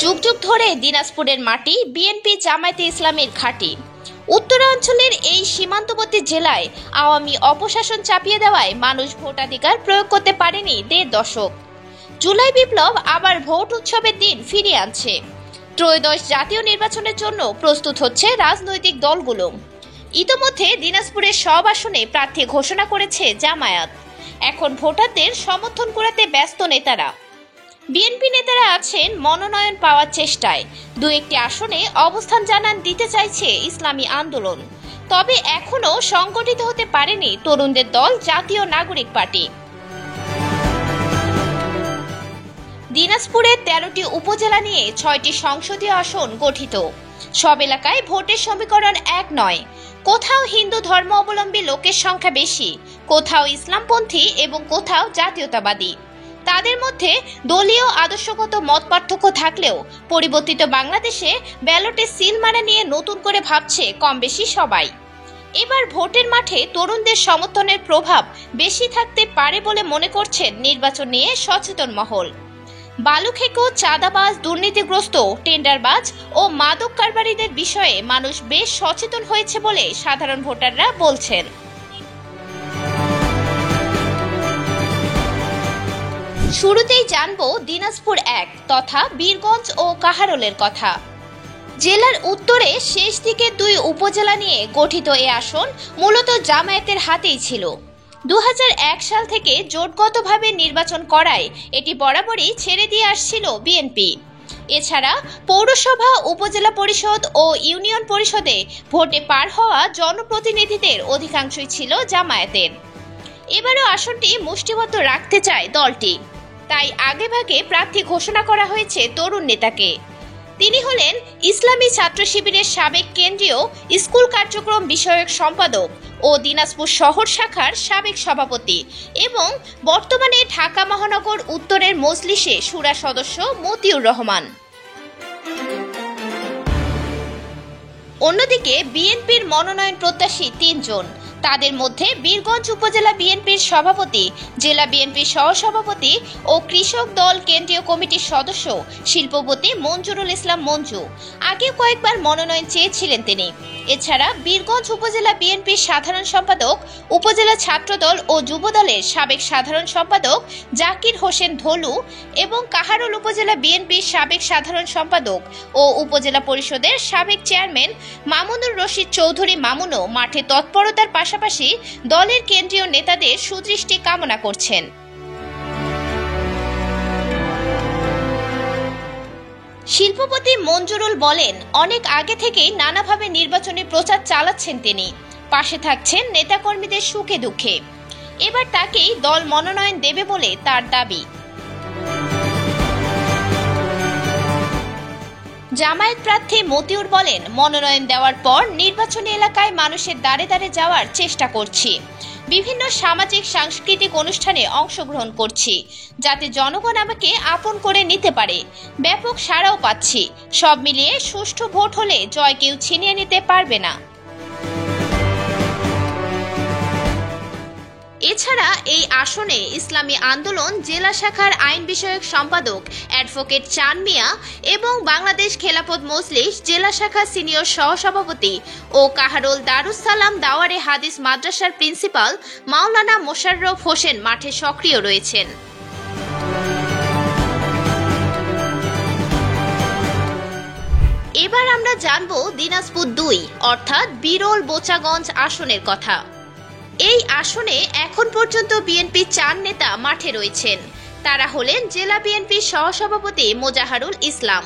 যুগ যুগ ধরে দিনাজপুরের মাটি বিএনপি জামায়াতে ইসলামের ঘাঁটি। উত্তরাঞ্চলের এই সীমান্তবর্তী জেলায় আওয়ামী অপশাসন চাপিয়ে দেওয়ায় মানুষ ভোটাধিকার প্রয়োগ করতে পারেনি ১.৫ দশক। জুলাই বিপ্লব আবার ভোট উৎসবের দিন ফিরিয়ে আনছে। ত্রয়োদশ জাতীয় নির্বাচনের জন্য প্রস্তুত হচ্ছে রাজনৈতিক দলগুলো। ইতোমধ্যে দিনাজপুরের সব আসনে প্রার্থী ঘোষণা করেছে জামায়াত। এখন ভোটারদের সমর্থন করাতে ব্যস্ত নেতারা। বিএনপি নেতারা আছেন মনোনয়ন পাওয়ার চেষ্টায়। দু একটি আসনে অবস্থান জানান দিতে চাইছে ইসলামী আন্দোলন। তবে এখনো সংগঠিত হতে পারেনি তরুণদের দল জাতীয় নাগরিক পার্টি। দিনাজপুরে ১৩টি উপজেলা নিয়ে ৬টি সংসদীয় আসন গঠিত। সব এলাকায় ভোটের সমীকরণ এক নয়। কোথাও হিন্দু ধর্ম অবলম্বী লোকের সংখ্যা বেশি, কোথাও ইসলামপন্থী এবং কোথাও জাতীয়তাবাদী। তাদের মধ্যে দলীয় আদর্শগত মত পার্থক্য থাকলেও পরিবর্তিত বাংলাদেশে ব্যালটে সিল মারা নিয়ে নতুন করে ভাবছে কম বেশি সবাই। এবার ভোটের মাঠে তরুণদের সমর্থনের প্রভাব বেশি থাকতে পারে বলে মনে করছেন নির্বাচন নিয়ে সচেতন মহল। বালুখেকো, চাঁদাবাজ, দুর্নীতিগ্রস্ত, টেন্ডারবাজ ও মাদক কারবারিদের বিষয়ে মানুষ বেশ সচেতন হয়েছে বলে সাধারণ ভোটাররা বলছেন। শুরুতেই জানবো দিনাজপুর ১ তথা বীরগঞ্জ ও কাহারোলের কথা। জেলার উত্তরে শেষ দিকে ২ উপজেলা নিয়ে গঠিত এ আসন মূলত জামায়াতের হাতেই ছিল। ২০০১ সাল থেকে জোটগতভাবে নির্বাচন করায় এটি বরাবরই ছেড়ে দিয়ে আসছিল বিএনপি। এছাড়া পৌরসভা, উপজেলা পরিষদ ও ইউনিয়ন পরিষদে ভোটে পার হওয়া জনপ্রতিনিধিদের অধিকাংশই ছিল জামায়াতের। এবারও আসনটি মুষ্টিবদ্ধ রাখতে চায় দলটি, তাই আগেভাগে প্রার্থী ঘোষণা করা হয়েছে তরুণ নেতাকে। তিনি হলেন ইসলামী ছাত্র শিবিরের সাবেক কেন্দ্রীয় স্কুল কার্যক্রম বিষয়ক সম্পাদক ও দিনাজপুর শহর শাখার সাবেক সভাপতি এবং বর্তমানে ঢাকা মহানগর উত্তরের মজলিসে শুরা সদস্য মতিউর রহমান। অন্যদিকে বিএনপির মনোনয়ন প্রত্যাশী ৩ জন। তাদের মধ্যে বীরগঞ্জ উপজেলা বিএনপির সভাপতি, জেলা বিএনপির সহসভাপতি ও কৃষক দল কেন্দ্রীয় কমিটির সদস্য শিল্পপতি মঞ্জুরুল ইসলাম মঞ্জু। আগে কয়েকবার মনোনয়ন চেয়েছিলেন তিনি। এছাড়া বীরগঞ্জ উপজেলা বিএনপির সাধারণ সম্পাদক, উপজেলা ছাত্রদল ও যুবদলের সাবেক সাধারণ সম্পাদক জাকির হোসেন ধলু এবং কাহারোল উপজেলা বিএনপির সাবেক সাধারণ সম্পাদক ও উপজেলা পরিষদের সাবেক চেয়ারম্যান মামুনুর রশিদ চৌধুরী মামুনও মাঠে তৎপরতার পাশাপাশি দলের কেন্দ্রীয় নেতাদের সুদৃষ্টি কামনা করছেন। শিল্পপতি মঞ্জুরুল বলেন, অনেক আগে থেকেই নানাভাবে নির্বাচনী প্রচার চালাচ্ছেন তিনি। পাশে থাকছেন নেতাকর্মীদের সুখে দুঃখে। এবার তাকেই দল মনোনয়ন দেবে বলে তার দাবি। জামায়াত প্রার্থী মতিউর বলেন, মনোনয়ন দেওয়ার পর নির্বাচনী এলাকায় মানুষের দ্বারে দ্বারে যাওয়ার চেষ্টা করছি। বিভিন্ন সামাজিক সাংস্কৃতিক অনুষ্ঠানে অংশগ্রহণ করছি, যাতে জনগণ আমাকে আপন করে নিতে পারে। ব্যাপক সাড়াও পাচ্ছি। সব মিলিয়ে সুষ্ঠু ভোট হলে জয় কেউ ছিনিয়ে নিতে পারবে না। এছাড়া এই আসনে ইসলামী আন্দোলন জেলা শাখার আইন বিষয়ক সম্পাদক অ্যাডভোকেট চান মিয়া এবং বাংলাদেশ খেলাফত মজলিস জেলা শাখার সিনিয়র সহসভাপতি ও কাহারোল দারুস সালাম দাওয়ারে হাদিস মাদ্রাসার প্রিন্সিপাল মাওলানা মোশাররফ হোসেন মাঠে সক্রিয় রয়েছেন। এবার আমরা জানব দিনাজপুর ২ অর্থাৎ বিরল বোচাগঞ্জ আসনের কথা। এই আসনে এখন পর্যন্ত বিএনপির ৪ নেতা মাঠে রয়েছেন। তারা হলেন জেলা বিএনপির সহসভাপতি মোজাহারুল ইসলাম,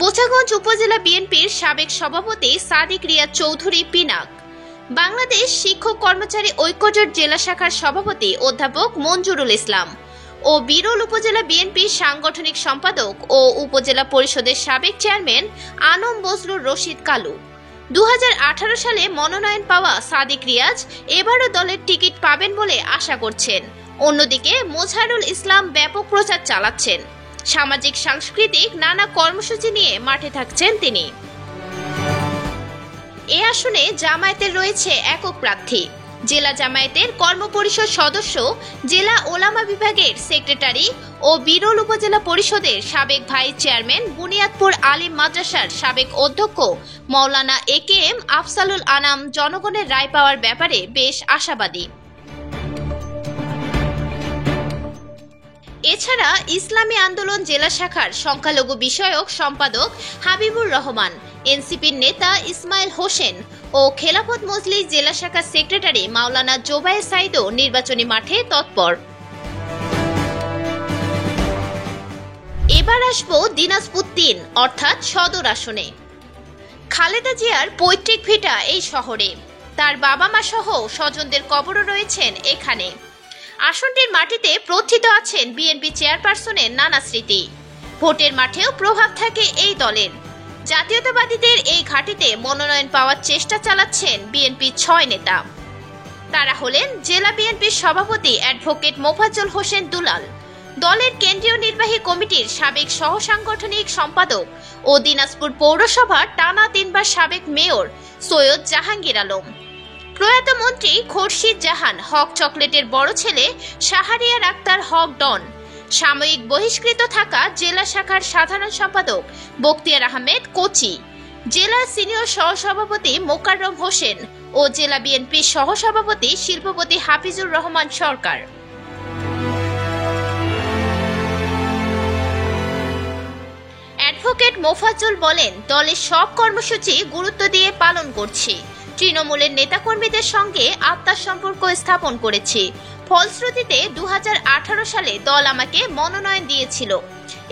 বোচাগঞ্জ উপজেলা বিএনপির সাবেক সভাপতি সাদিক রিয়াদ চৌধুরী পিনাক, বাংলাদেশ শিক্ষক কর্মচারী ঐক্যজোট জেলা শাখার সভাপতি অধ্যাপক মঞ্জুরুল ইসলাম ও বিরল উপজেলা বিএনপির সাংগঠনিক সম্পাদক ও উপজেলা পরিষদের সাবেক চেয়ারম্যান আনম বজলুর রশিদ কালু। ২০১৮ সালে মনোনয়ন পাওয়া সাদিক রিয়াজ এবারও দলের টিকিট পাবেন বলে আশা করছেন। অন্যদিকে মোজাহারুল ইসলাম ব্যাপক প্রচার চালাচ্ছেন। সামাজিক সাংস্কৃতিক নানা কর্মসূচি নিয়ে মাঠে থাকছেন তিনি। এ আসনে জামায়াতের রয়েছে একক প্রার্থী। জেলা জামায়াতের কর্মপরিষদ সদস্য, জেলা ওলামা বিভাগের সেক্রেটারি ও বিরল উপজেলা পরিষদের সাবেক ভাইস চেয়ারম্যান, বুনিয়াদপুর আলিম মাদ্রাসার সাবেক অধ্যক্ষ মাওলানা AKM আফসালুল আনাম জনগণের রায় পাওয়ার ব্যাপারে বেশ আশাবাদী। এছাড়া ইসলামী আন্দোলন জেলা শাখার সংখ্যালঘু বিষয়ক সম্পাদক হাবিবুর রহমান, এনসিপির নেতা ইসমাইল হোসেন ও খেলাফত মজলিস জেলা শাখার সেক্রেটারি মাওলানা জোবায়ের সাইদও নির্বাচনী মাঠে তৎপর। এবার আসবো দিনাজপুর ৩ অর্থাৎ সদর আসনে। খালেদা জিয়ার পৈতৃক ভিটা এই শহরে, তার বাবা মা সহ স্বজনদের কবরও রয়েছেন এখানে। আসনটির মাটিতে প্রথিত আছেন বিএনপি চেয়ারপারসনের নানা স্মৃতি। ভোটের মাঠেও প্রভাব থাকে এই দলের। জাতীয়তাবাদীদের এই ঘাঁটিতে মনোনয়ন পাওয়ার চেষ্টা চালাচ্ছেন বিএনপির ৬ নেতা। তারা হলেন জেলা বিএনপির সভাপতি অ্যাডভোকেট মোফাজ্জল হোসেন দুলাল, দলের কেন্দ্রীয় নির্বাহী কমিটির সাবেক সহ সাংগঠনিক সম্পাদক ও দিনাজপুর পৌরসভার টানা ৩ বার সাবেক মেয়র সৈয়দ জাহাঙ্গীর আলম, প্রয়াত মন্ত্রী খোরশিদ জাহান হক চকলেটের বড় ছেলে শাহরিয়ার আক্তার হক ডন, সাময়িক বহিষ্কৃত থাকা জেলা শাখার সাধারণ সম্পাদক বখতিয়ার আহমেদ কোচি, জেলা সিনিয়র সহসভাপতি মোকাররম হোসেন ও জেলা বিএনপির সহসভাপতি শিল্পপতি হাফিজুর রহমান সরকার। অ্যাডভোকেট মোফাজ্জল বলেন, দলের সব কর্মসূচি গুরুত্ব দিয়ে পালন করছি। তৃণমূলের নেতাকর্মীদের সঙ্গে আত্মার সম্পর্ক স্থাপন করেছি। ফলশ্রুতিতে ২০১৮ সালে দল আমাকে মনোনয়ন দিয়েছিল।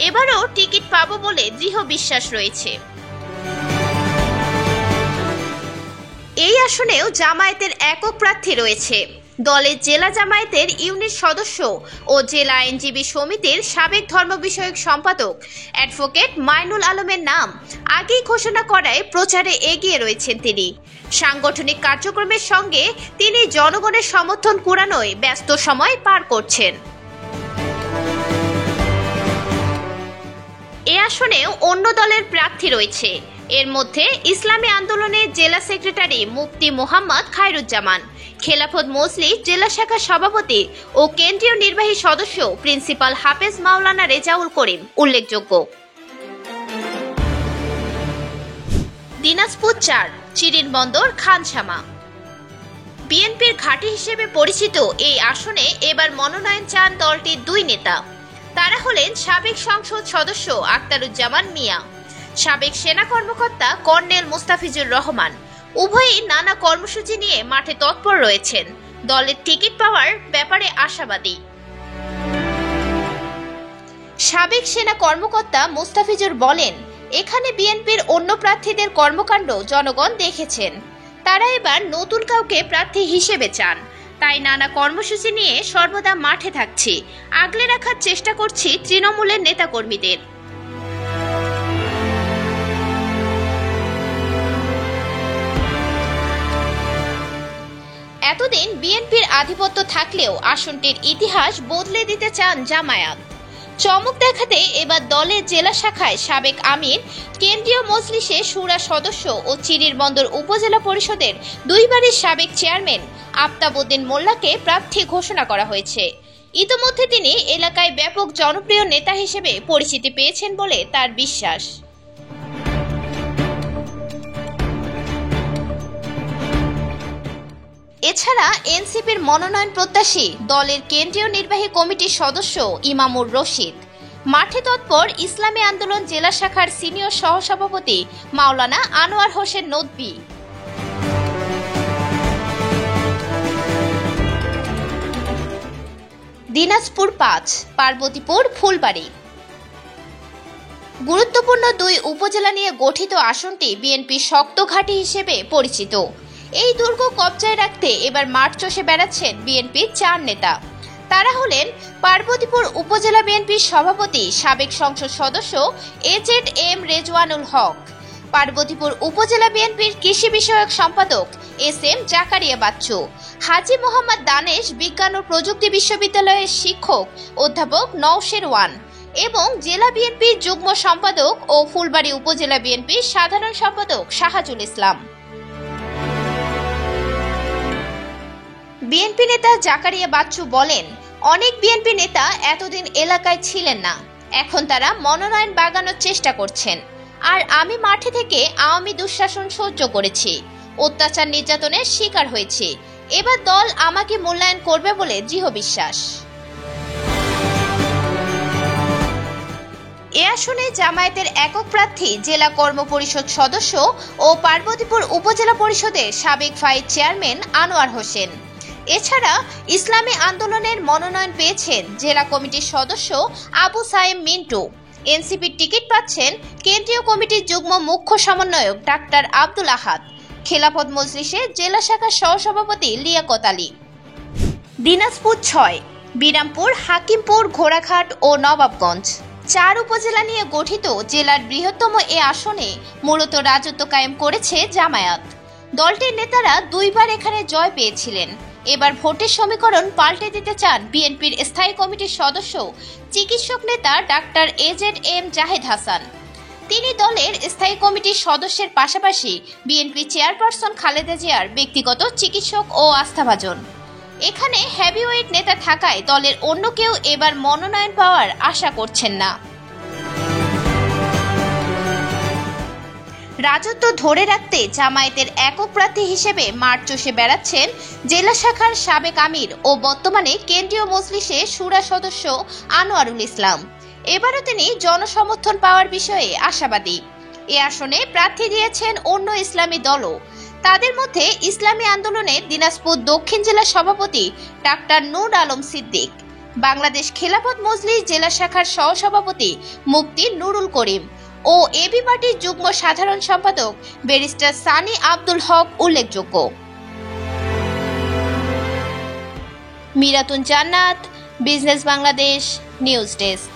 এবারও টিকিট পাবো বলে দৃঢ় বিশ্বাস রয়েছে। এই আসনেও জামায়াতের একক প্রার্থী রয়েছে। দলের জেলা জামায়াতের ইউনিট সদস্য ও জেলা আইনজীবী সমিতির সাবেক ধর্ম বিষয়ক সম্পাদক অ্যাডভোকেট মাইনুল আলমের নাম আগেই ঘোষণা করায় প্রচারে এগিয়ে রয়েছেন তিনি। সাংগঠনিক কার্যক্রমের সঙ্গে তিনি জনগণের সমর্থন কুড়ানোয় ব্যস্ত সময় পার করছেন। এ আসনেও অন্য দলের প্রার্থী রয়েছে। এর মধ্যে ইসলামী আন্দোলনের জেলা সেক্রেটারি মুফতি মোহাম্মদ খায়রুজ্জামান, খেলাফত মজলিস জেলা শাখার সভাপতি ও কেন্দ্রীয় নির্বাহী সদস্য প্রিন্সিপাল হাফেজ মাওলানা রেজাউল করিম উল্লেখযোগ্য। দিনাজপুর ৪ চিরিনবন্দর খানসামা। বিএনপির ঘাঁটি হিসেবে পরিচিত এই আসনে এবার মনোনয়ন চান দলটির ২ নেতা। তারা হলেন সাবেক সংসদ সদস্য আখতারুজ্জামান মিয়া, সাবেক সেনা কর্মকর্তা কর্নেল মোস্তাফিজুর রহমান। উভয়ই নানা কর্মসূচি নিয়ে মাঠে তৎপর রয়েছেন। দলের টিকিট পাওয়ার ব্যাপারে আশাবাদী। সাবেক সেনা কর্মকর্তা মোস্তাফিজুর বলেন, এখানে বিএনপির অন্য প্রার্থীদের কর্মকাণ্ড জনগণ দেখেছেন। তারা এবার নতুন কাউকে প্রার্থী হিসেবে চান। তাই নানা কর্মসূচি নিয়ে সর্বদা মাঠে থাকছি, আগলে রাখার চেষ্টা করছি তৃণমূলের নেতাকর্মীদের। এতদিন বিএনপির আধিপত্য থাকলেও আসনটির ইতিহাস বদলে দিতে চান জামায়াত। চমক দেখাতে এবার দলের জেলা শাখায় সাবেক আমির, কেন্দ্রীয় মজলিসে শুরা সদস্য ও চিরিরবন্দর উপজেলা পরিষদের ২ বারের সাবেক চেয়ারম্যান আফতাবউদ্দিন মোল্লাকে প্রার্থী ঘোষণা করা হয়েছে। ইতোমধ্যে তিনি এলাকায় ব্যাপক জনপ্রিয় নেতা হিসেবে পরিচিতি পেয়েছেন বলে তার বিশ্বাস। এছাড়া এনসিপির মনোনয়ন প্রত্যাশী দলের কেন্দ্রীয় নির্বাহী কমিটির সদস্য ইমামুর রশিদ, মাঠে তৎপর ইসলামী আন্দোলন জেলা শাখার সিনিয়র সহসভাপতি মাওলানা আনোয়ার হোসেন নদভী। দিনাজপুর ৫ পার্বতীপুর ফুলবাড়ি। গুরুত্বপূর্ণ ২ উপজেলা নিয়ে গঠিত আসনটি বিএনপির শক্ত ঘাঁটি হিসেবে পরিচিত। এই দুর্গ কবজায় রাখতে এবার মাঠ চষে বেড়াচ্ছেন বিএনপির ৪ নেতা। তারা হলেন পার্বতীপুর উপজেলা বিএনপির সভাপতি সাবেক সংসদ সদস্য AZM রেজওয়ানুল হক, পার্বতীপুর উপজেলা বিএনপির কৃষি বিষয়ক সম্পাদক SM জাকারিয়া বাচ্চু, হাজী মোহাম্মদ দানেশ বিজ্ঞান ও প্রযুক্তি বিশ্ববিদ্যালয়ের শিক্ষক অধ্যাপক নওশের ওয়ান এবং জেলা বিএনপির যুগ্ম সম্পাদক ও ফুলবাড়ী উপজেলা বিএনপির সাধারণ সম্পাদক শাহাজুল ইসলাম। বিএনপি নেতা জাকারিয়া বাচ্চু বলেন, অনেক বিএনপি নেতা এতদিন এলাকায় ছিলেন না, এখন তারা মনোনয়ন বাগানোর চেষ্টা করছেন। আর আমি মাঠে থেকে আওয়ামী দুঃশাসন সহ্য করেছি, অত্যাচার নির্যাতনের শিকার হয়েছি। এবার দল আমাকে মূল্যায়ন করবে বলে দৃঢ় বিশ্বাস। এ আসনে জামায়াতের একক প্রার্থী জেলা কর্ম পরিষদ সদস্য ও পার্বতীপুর উপজেলা পরিষদের সাবেক ভাইস চেয়ারম্যান আনোয়ার হোসেন। এছাড়া ইসলামী আন্দোলনের মনোনয়ন পেয়েছেন জেলা কমিটির সদস্য আবু সাইম মিন্টু। এনসিপির টিকিট পাচ্ছেন কেন্দ্রীয় কমিটির যুগ্ম মুখ্য সমন্বয়ক ডাক্তার আব্দুল আহাদ। খেলাফত মজলিসের জেলা শাখার সহসভাপতি লিয়াকত আলী। দিনাজপুর ৬, বিরামপুর, হাকিমপুর, ঘোড়াঘাট ও নবাবগঞ্জ ৪ উপজেলা নিয়ে গঠিত জেলার বৃহত্তম এ আসনে মূলত রাজত্ব কায়েম করেছে জামায়াত। দলটির নেতারা ২ বার এখানে জয় পেয়েছিলেন। এবার ভোটের সমীকরণ পাল্টে দিতে চান বিএনপির স্থায়ী কমিটির সদস্য চিকিৎসক নেতা ডাক্তার AZM জাহেদ হাসান। তিনি দলের স্থায়ী কমিটির সদস্যের পাশাপাশি বিএনপি চেয়ারপারসন খালেদা জিয়ার ব্যক্তিগত চিকিৎসক ও আস্থাভাজন। এখানে হেভিওয়েট নেতা থাকায় দলের অন্য কেউ এবার মনোনয়ন পাওয়ার আশা করছেন না। রাজত্ব ধরে রাখতে জামায়াতের একক প্রার্থী হিসেবে মাঠ চষে বেড়াচ্ছেন জেলা শাখার সাবেক আমির ও বর্তমানে কেন্দ্রীয় মজলিসে শুরা সদস্য আনোয়ারুল ইসলাম। এবারও তিনি জনসমর্থন পাওয়ার বিষয়ে আশাবাদী। এ আসনে প্রার্থী দিয়েছেন অন্য ইসলামী দলও। তাদের মধ্যে ইসলামী আন্দোলনের দিনাজপুর দক্ষিণ জেলা সভাপতি ডাক্তার নূর আলম সিদ্দিক, বাংলাদেশ খেলাফত মজলিস জেলা শাখার সহসভাপতি মুফতি নুরুল করিম ও এবি পার্টির যুগ্ম সাধারণ সম্পাদক ব্যারিস্টার সানি আব্দুল হক উল্লেখযোগ্য। মিরাতুন জান্নাত, বিজনেস বাংলাদেশ, নিউজ ডেস্ক।